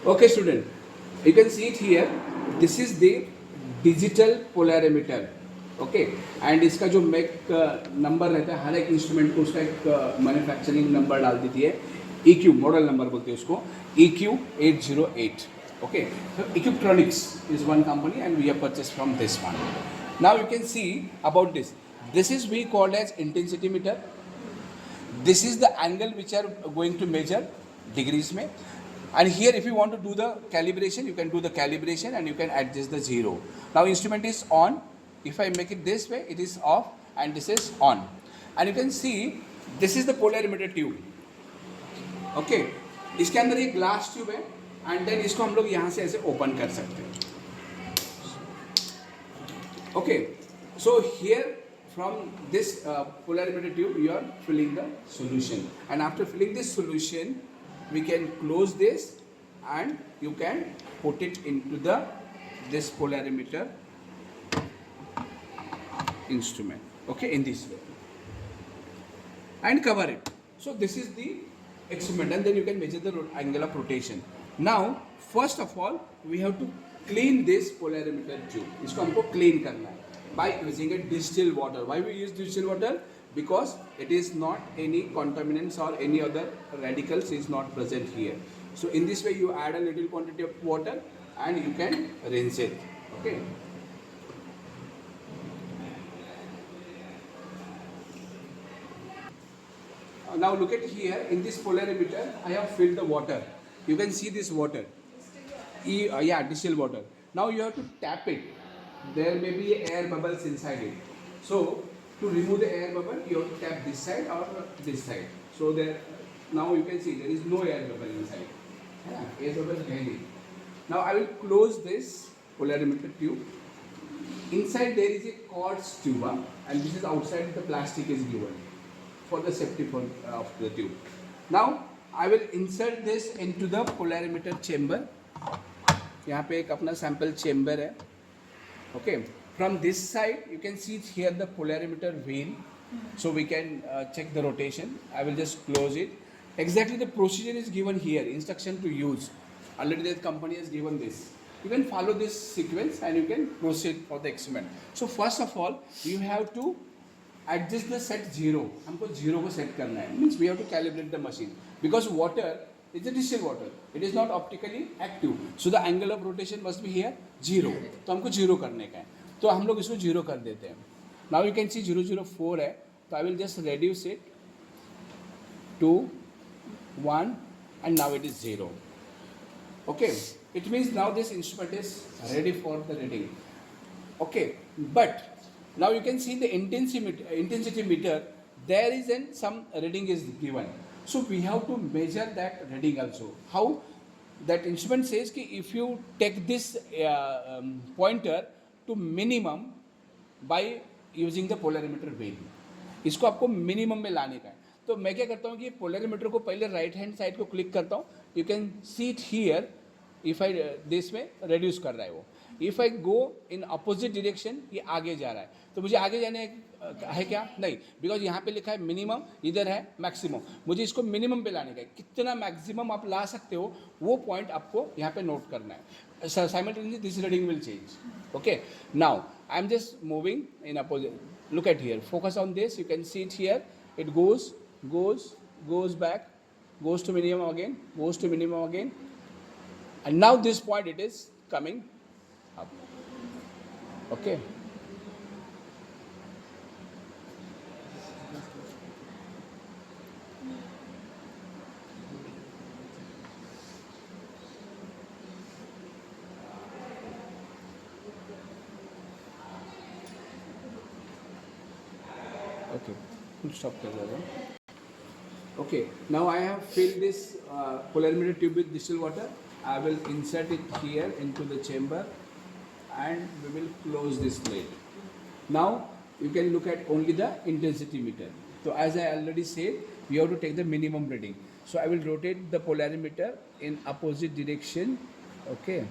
Okay, student, you can see it here. This is the digital polarimeter. Okay and इसका जो make number रहता है, हर एक instrument को उसका एक मैन्युफैक्चरिंग नंबर डाल देती है. EQ मॉडल नंबर बोलते हैं उसको, EQ808. Okay, so Eqtronics is one company and we have purchased from this one. Now you can see about this. This is we called as intensity meter. This is the angle which are going to measure degrees में. And here if you want to do the calibration, you can do the calibration and you can adjust the zero. Now instrument is on. If I make it this way, it is off and this is on. And you can see this is the polarimeter tube. Okay, इसके अंदर एक glass tube है and then इसको हम लोग यहाँ से ऐसे ओपन कर सकते हैं. Okay, so here from this polarimeter tube you are filling the solution, and after filling this solution we can close this and you can put it into the this polarimeter instrument, okay, in this way and cover it. So this is the experiment and then you can measure the angle of rotation. Now first of all we have to clean this polarimeter tube. इसको हमको clean करना है by using a distilled water. Why we use distilled water? Because it is not any contaminants or any other radicals is not present here. So in this way you add a little quantity of water and you can rinse it. Okay. Now look at here, in this polarimeter I have filled the water. You can see this water. Yeah, distilled water. Now you have to tap it. There may be air bubbles inside it. So to remove the air bubble, you have to tap this side or this side. So there, now you can see there is no air bubble inside. Yeah, air bubble is handy. Now I will close this polarimeter tube. Inside there is a quartz tube, and this is outside the plastic is given for the safety of the tube. Now I will insert this into the polarimeter chamber. यहाँ पे एक अपना sample chamber है. Okay. From this side you can see here the polarimeter wheel, so we can check the rotation. I will just close it. Exactly the procedure is given here, instruction to use. Already the company has given this. You can follow this sequence and you can proceed for the experiment. So first of all you have to adjust the set 0. हमको 0 को set करना है. Means we have to calibrate the machine because water is a distilled water. It is not optically active. So the angle of rotation must be here 0. तो हमको 0 करने का है. तो हम लोग इसको 0 कर देते हैं. Now you can see 004 है. तो I will just reduce it to 1 and now it is 0. Okay. It means now this instrument is ready for the reading. Okay. But now you can see the intensity meter. There is some reading is given. So we have to measure that reading also. How? That instrument says कि if you take this pointer to minimum by using the polarimeter wheel, इसको आपको minimum में लाने का है. तो मैं क्या करता हूँ कि polarimeter को पहले right hand side को click करता हूँ. You can see it here. If I this में reduce कर रहा है वो. If I go in opposite direction, ये आगे जा रहा है. तो मुझे आगे जाने है क्या? नहीं, बिकॉज यहाँ पे लिखा है मिनिमम, इधर है मैक्सिमम. मुझे इसको मिनिमम पे लाने का है. कितना मैक्सिमम आप ला सकते हो वो पॉइंट आपको यहाँ पे नोट करना है. Simultaneously this reading will change. Okay, now I am just moving in opposite. Look at here, focus on this. You can see it here. It goes back, goes to minimum again, goes to minimum again, and now this point it is coming up. Okay. Okay, full stop कर देगा. Okay, now I have filled this polarimeter tube with distilled water. I will insert it here into the chamber and we will close this lid. Now you can look at only the intensity meter. So as I already said, we have to take the minimum reading. So I will rotate the polarimeter in opposite direction. Okay,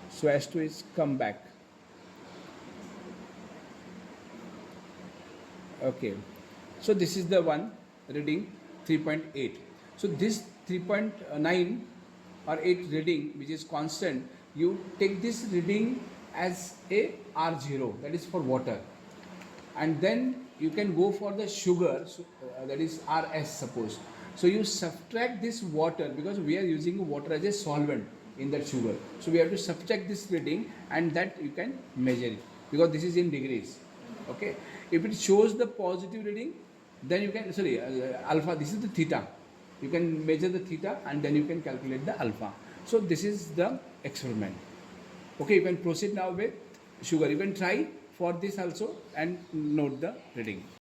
so as to come back. Okay, so this is the one reading 3.8. So this 3.9 or 8 reading, which is constant, you take this reading as a R0, that is for water, and then you can go for the sugar, so, that is RS suppose. So you subtract this water, because we are using water as a solvent in that sugar, so we have to subtract this reading, and that you can measure it, because this is in degrees. Okay, if it shows the positive reading, then you can, sorry, alpha, this is the theta, you can measure the theta and then you can calculate the alpha. So this is the experiment. Okay, you can proceed now with sugar. You can try for this also and note the reading.